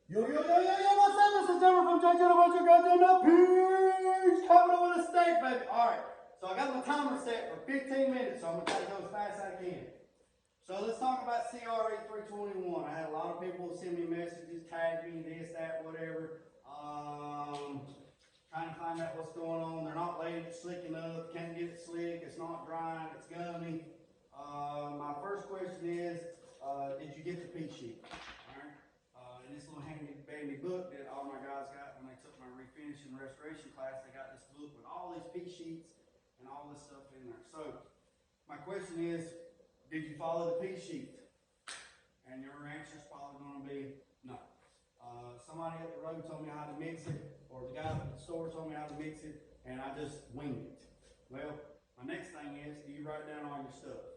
Yo, what's up? This is Denver from Jackson. About you guys in the peach. Coming up with a steak, baby. Alright, so I got my timer set for 15 minutes, so I'm going to try to go as fast as I can. So let's talk about Cre321. I had a lot of people send me messages, tag me, this, that, whatever. Trying to find out what's going on. They're not laying it slick enough, can't get it slick, it's not drying, it's gummy. My first question is, did you get the P sheet? In this little handy dandy book that all my guys got when they took my refinish and restoration class, they got this book with all these P sheets and all this stuff in there. So my question is, did you follow the P sheet? And your answer is probably going to be no. Somebody up the road told me how to mix it, or the guy at the store told me how to mix it, and I just winged it. Well, my next thing is, do you write down all your stuff?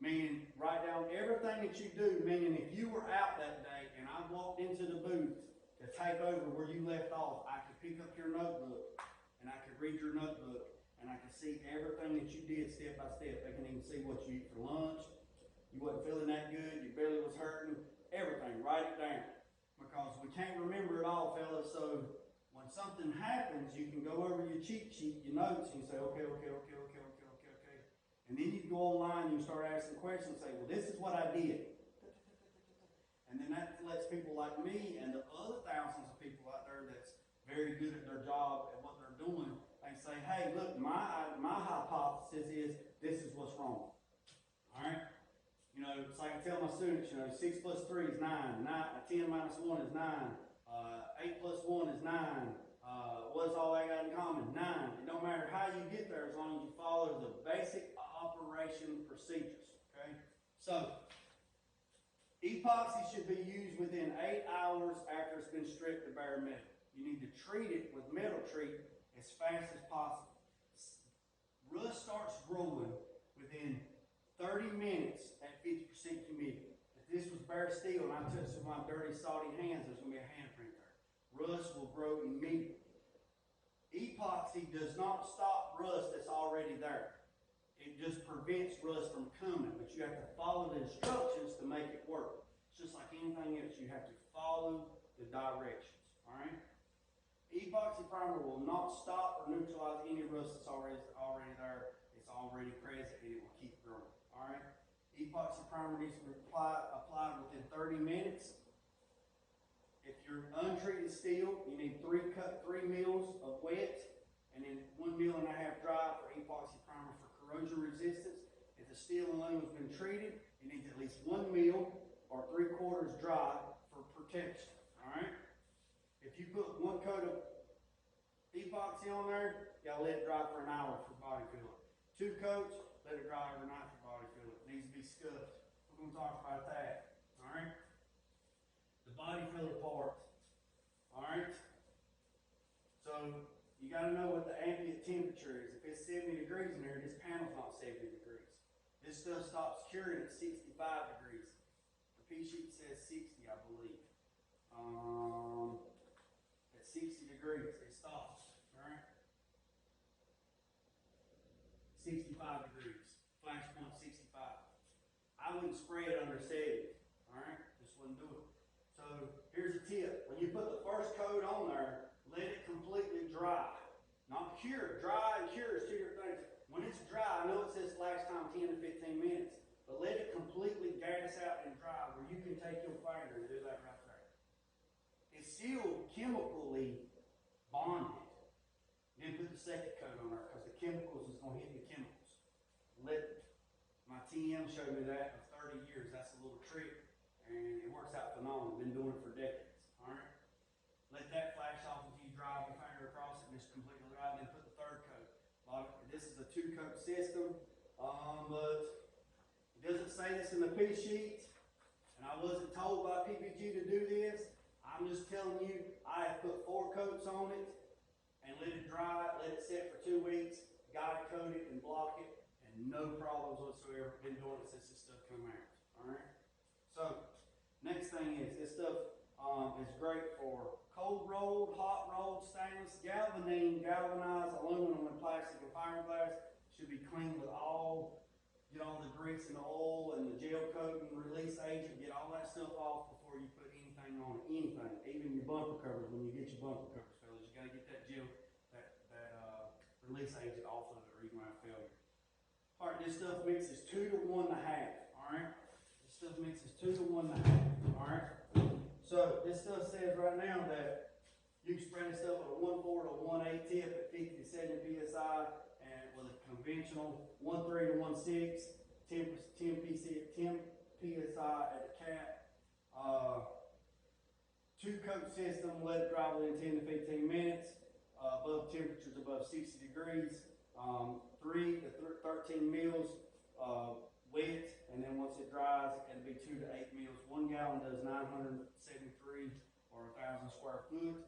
Meaning, write down everything that you do, meaning if you were out that day and I walked into the booth to take over where you left off, I could pick up your notebook and I could read your notebook and I could see everything that you did step by step. They can even see what you eat for lunch, you wasn't feeling that good, your belly was hurting, everything. Write it down. Because we can't remember it all, fellas, so when something happens, you can go over your cheat sheet, your notes, and you say, okay. And then you go online and you start asking questions and say, well, this is what I did. And then that lets people like me and the other thousands of people out there that's very good at their job and what they're doing, they say, hey, look, my hypothesis is this is what's wrong. All right? You know, it's like I tell my students, 6 plus 3 is 9. 10 minus 1 is 9. 8 plus 1 is 9. What's all they got in common? 9. It don't matter how you get there as long as you follow the basic operation procedures. Okay? So, epoxy should be used within 8 hours after it's been stripped to bare metal. You need to treat it with metal treat as fast as possible. Rust starts growing within 30 minutes at 50% humidity. If this was bare steel and I touched it with my dirty, salty hands, there's going to be a handprint there. Rust will grow immediately. Epoxy does not stop rust that's already there. It just prevents rust from coming, but you have to follow the instructions to make it work. It's just like anything else. You have to follow the directions. All right? Epoxy primer will not stop or neutralize any rust that's already there. It's already present and it will keep growing. All right? Epoxy primer needs to be applied within 30 minutes. If you're untreated steel, you need 3 mils of wet and then 1.5 mils dry for epoxy primer for corrosion resistance. If the steel and aluminum has been treated, you need at least 1 mil or 3/4 dry for protection. All right? If you put 1 coat of epoxy on there, you gotta let it dry for an hour for body filler. 2 coats, let it dry overnight for body filler. It needs to be scuffed. We're gonna talk about that. All right? The body filler part. All right? So you got to know what the ambient temperature is. If it's 70 degrees in there, this panel's not 70 degrees. This stuff stops curing at 65 degrees. The P sheet says 60, I believe. At 60 degrees, it stops. All right? 65 degrees. Flash point 65. I wouldn't spray it under 70. All right? Just wouldn't do it. So here's a tip. When you put the first coat on there, let it completely dry. Not cure. Dry and cure is 2 different things. When it's dry, I know it says last time 10 to 15 minutes, but let it completely gas out and dry where you can take your finger and do that right there. It's still chemically bonded. Then put the second coat on there because the chemicals is going to hit the chemicals. My TM showed me that for 30 years. That's a little trick. And it works out phenomenal. Been doing it for decades. All right. Let that flash off until you drive your finger across it and it's completely dry. Then put the 3rd coat. This is a 2-coat system, but it doesn't say this in the P sheet, and I wasn't told by PPG to do this. I'm just telling you, I have put 4 coats on it and let it dry. Let it sit for 2 weeks. Got it coated and block it, and no problems whatsoever. Been doing it since this stuff came out. All right. So. Next thing is, this stuff is great for cold rolled, hot rolled, stainless, galvanized aluminum and plastic and fiberglass. Should be cleaned with all get all the grease and the oil and the gel coat and release agent, get all that stuff off before you put anything on it, anything, even your bumper covers. When you get your bumper covers, fellas, you gotta get that gel, release agent off of it, or you're gonna have failure. All right, this stuff mixes 2 to 1.5. All right, this stuff mixes 2 to 1.5. All right. So this stuff says right now that you can spray this stuff with a 1/4 to 1/8 tip at 50 to 70 psi, and with a conventional 1/3 to 1/6, 10 psi at the cap. 2-coat system, let it dry within 10 to 15 minutes. Above temperatures above 60 degrees. 3 to 13 mils wet, and then once it dries, it'll be 2 to 8 mils. 1 gallon does 973 or 1,000 square foot.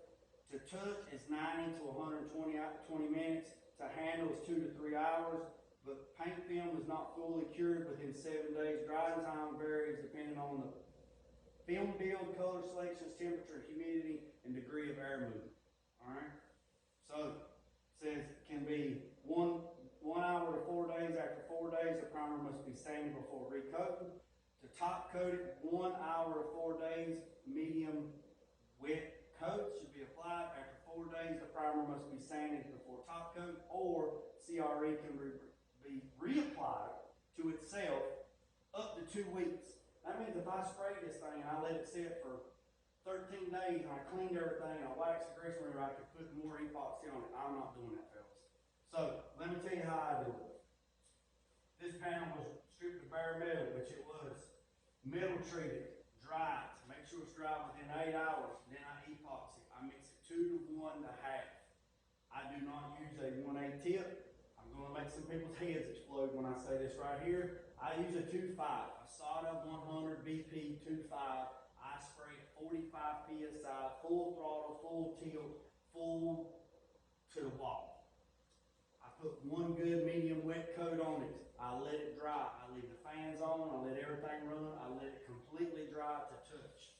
To touch is 90 to 120 minutes. To handle is 2 to 3 hours. But paint film is not fully cured within 7 days. Drying time varies depending on the film build, color selections, temperature, humidity, and degree of air movement. All right. So it says it can be 1 hour to 4 days. After 4 days, the primer must be sanded before recoating. To top coat it, 1 hour to 4 days, medium wet coat should be applied. After 4 days, the primer must be sanded before top coat, or CRE can be reapplied to itself up to 2 weeks. That means if I spray this thing and I let it sit for 13 days and I cleaned everything and I waxed the grease remover, I could put more epoxy on it. I'm not doing that, fellas. So let me tell you how I do it. This panel was stripped of bare metal, which it was. Metal treated, dry it. Make sure it's dry within 8 hours. Then I epoxy. I mix it 2 to 1.5. I do not use a 1/8 tip. I'm going to make some people's heads explode when I say this right here. I use a 2.5, a Sada 100 BP 2.5. I spray at 45 psi, full throttle, full tilt, full to the wall. I put 1 good medium wet coat on it. I let it dry. I leave the fans on. I let everything run. I let it completely dry to touch.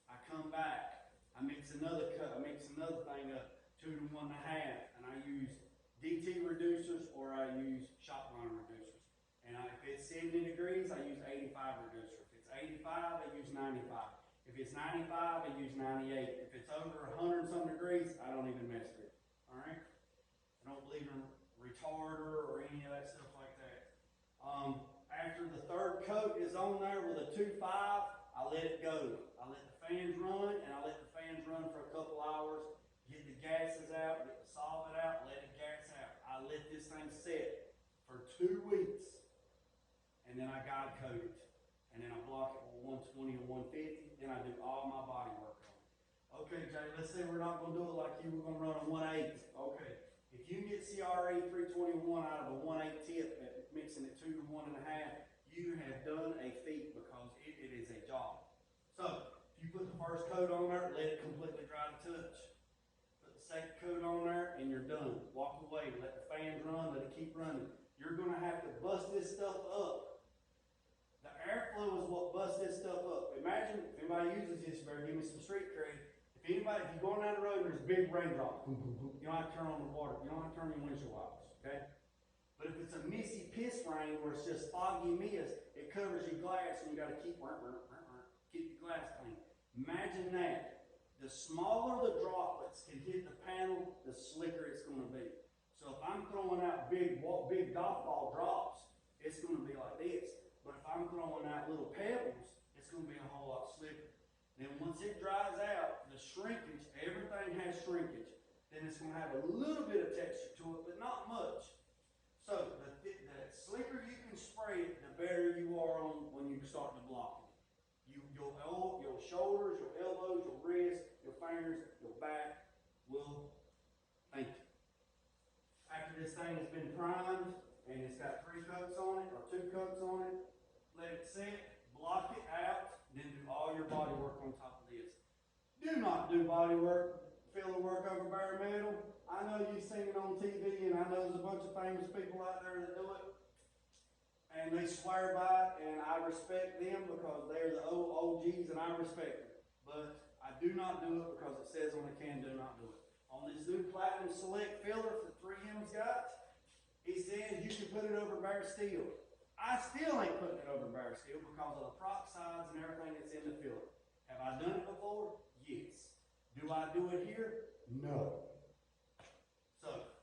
I come back. I mix another cut. I mix another thing up, 2 to 1.5, and I use DT reducers or I use shot line reducers. And if it's 70 degrees, I use 85 reducer. If it's 85, I use 95. If it's 95, I use 98. If it's over 100 and some degrees, I don't even mess with it. All right? I don't believe in retarder or any of that stuff like that. After the 3rd coat is on there with a 2.5, I let it go. I let the fans run, and I let the fans run for a couple hours, get the gases out, get the solvent out, let it gas out. I let this thing sit for 2 weeks, and then I guide coat it. And then I block it with 120 or 150, then I do all my body work on it. Okay, Jay, let's say we're not going to do it like you were going to run a 1/8. Okay, if you can get Cre321 out of a 1/8 tip, mixing it 2 to 1.5, you have done a feat because it is a job. So, if you put the 1st coat on there, let it completely dry to touch. Put the 2nd coat on there, and you're done. Walk away, let the fans run, let it keep running. You're going to have to bust this stuff up. The airflow is what busts this stuff up. Imagine, if anybody uses this, you better give me some street cred. If you're going down the road and there's a big raindrop, you don't have to turn on the water. You don't have to turn your windshield wipers, okay? But if it's a missy piss rain where it's just foggy mist, it covers your glass and you got to keep your glass clean. Imagine that. The smaller the droplets can hit the panel, the slicker it's going to be. So if I'm throwing out big golf ball drops, it's going to be like this. But if I'm throwing out little pebbles, it's going to be a whole lot slicker. Then once it dries out, the shrinkage, everything has shrinkage. Then it's going to have a little bit of texture to it, but not much. So the slicker you can spray it, the better you are on when you start to block it. Your shoulders, your elbows, your wrists, your fingers, your back will thank you. After this thing has been primed and it's got 3 coats on it or 2 coats on it, let it sit, block it out, then do all your body work on top of this. Do not do body work, filler work over bare metal. I know you've seen it on TV, and I know there's a bunch of famous people out there that do it, and they swear by it, and I respect them because they're the OGs, and I respect them. But I do not do it because it says on the can, do not do it. On this new Platinum Select filler that 3M's got, it says you can put it over bare steel. I still ain't putting it over bare steel because of the peroxides and everything that's in the filler. Have I done it before? Yes. Do I do it here? No. So,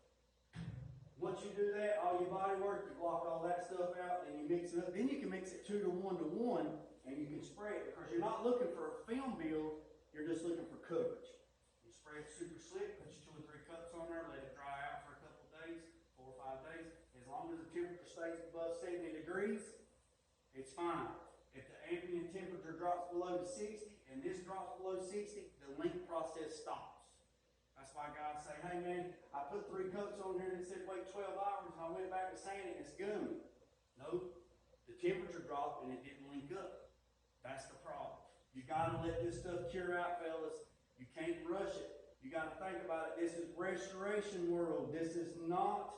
once you do that, all your body work, you block all that stuff out, then you mix it up. Then you can mix it 2 to 1 to 1, and you can spray it because you're not looking for a film build, you're just looking for coverage. You spray it super slick, put your 2 or 3 cups on there, let it dry out for a couple of days, 4 or 5 days. As long as the temperature stays above 70 degrees, it's fine. If the ambient temperature drops below 60 and this drops below 60, the link process stops. That's why guys say, hey man, I put 3 coats on here and it said wait 12 hours and I went back to sand it and it's gummy. No, the temperature dropped and it didn't link up. That's the problem. You gotta let this stuff cure out, fellas. You can't rush it. You gotta think about it. This is restoration world. This is not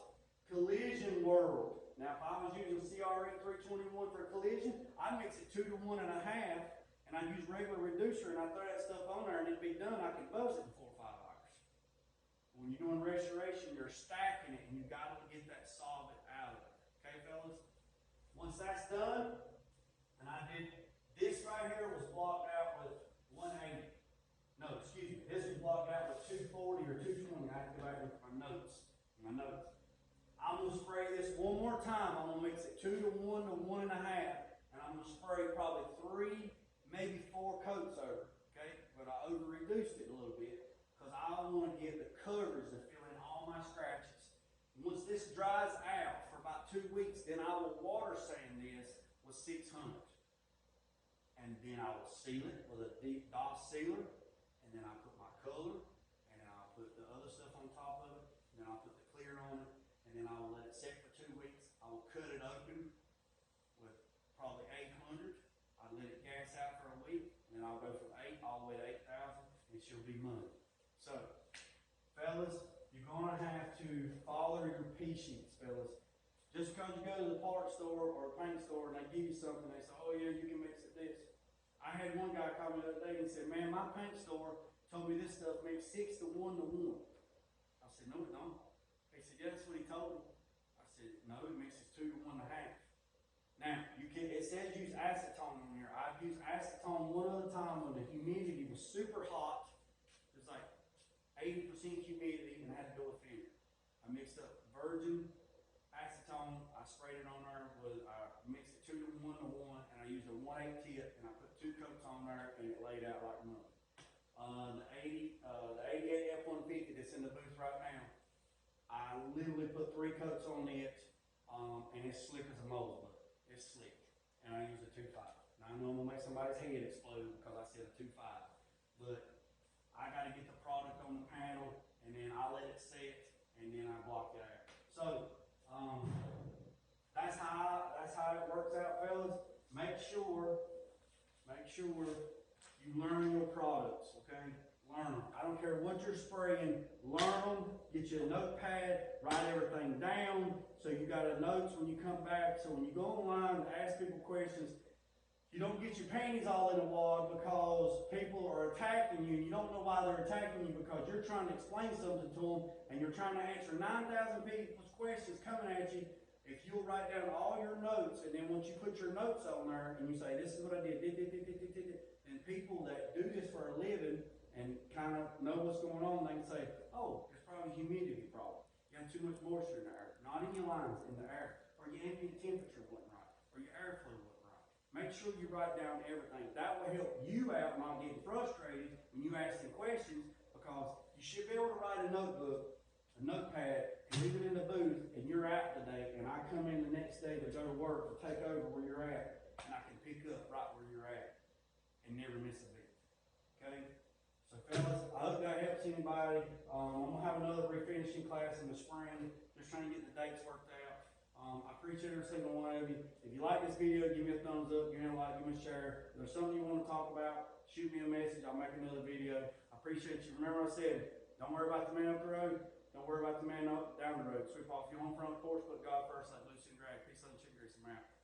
collision world. Now, if I was using Cre321 for collision, I'd mix it 2 to 1.5, and I'd use regular reducer, and I'd throw that stuff on there, and it'd be done. I could buzz it in 4 or 5 hours. When you're doing restoration, you're stacking it, and you got to get that solvent out of it. Okay, fellas? Once that's done, and I did this right here was blocked out with 180. No, excuse me. This was blocked out with 240 or 220. I have to go back and look at my notes. I'm going to spray this one more time. I'm going to mix it 2 to 1 to 1.5. And I'm going to spray probably 3, maybe 4 coats over. Okay? But I over-reduced it a little bit because I want to get the coverage to fill in all my scratches. And once this dries out for about 2 weeks, then I will water sand this with 600. And then I will seal it with a deep DOS sealer. And then I put my color. And then I'll put the other stuff on top of it. And then I'll put the clear on it. And then I will let it set for 2 weeks. I will cut it open with probably 800. I'll let it gas out for a week. And then I'll go from 8 all the way to 8,000. And she'll be money. So, fellas, you're going to have to follow your P-sheets, fellas. Just because you go to the part store or a paint store and they give you something, they say, oh yeah, you can mix it this. I had one guy call me the other day and he said, man, my paint store told me this stuff makes 6 to 1 to 1. I said, no, it don't. He said, yeah, that's what he told me. I said, no, it mixes 2 to 1.5. Now, it says use acetone on here. I've used acetone one other time when the humidity was super hot. It was like 80% humidity and I had to go with vinegar. I mixed up virgin acetone. I sprayed it on there. I mixed it 2 to 1 to 1 and I used a 1/8 tip and I put 2 coats on there and it laid out like money. The 88 F-150 that's in the booth right now, I literally put 3 coats on it, and it's slick as a mole's butt. It's slick. And I use a 2.5. Now I know I'm gonna make somebody's head explode because I said a 2.5. But I gotta get the product on the panel, and then I let it set, and then I block it out. So, that's how it works out, fellas. Make sure you learn your products, okay? Learn them. I don't care what you're spraying, learn them, get you a notepad, write everything down, so you got a notes when you come back. So when you go online to ask people questions, you don't get your panties all in a wad because people are attacking you and you don't know why they're attacking you because you're trying to explain something to them and you're trying to answer 9,000 people's questions coming at you. If you'll write down all your notes and then once you put your notes on there and you say, this is what I did, and people that do this for a living and kind of know what's going on, they can say, oh, it's probably a humidity problem. You got too much moisture in the air. Not in your lines, in the air. Or your ambient temperature wasn't right. Or your airflow wasn't right. Make sure you write down everything. That will help you out not getting frustrated when you ask them questions because you should be able to write a notebook, a notepad, and leave it in the booth, and you're out today, and I come in the next day to go to work or take over where you're at, and I can pick up right where you're at and never miss a beat. Okay? So fellas, I hope that helps anybody. I'm going to have another refinishing class in the spring, just trying to get the dates worked out. I appreciate every single one of you. If you like this video, give me a thumbs up, give me a like, give me a share. If there's something you want to talk about, shoot me a message. I'll make another video. I appreciate you. Remember what I said, don't worry about the man up the road. Don't worry about the man up down the road. Sweep off your own front porch, put God first, like Lucy and Greg. Peace, love, and chicken grease. I'm out.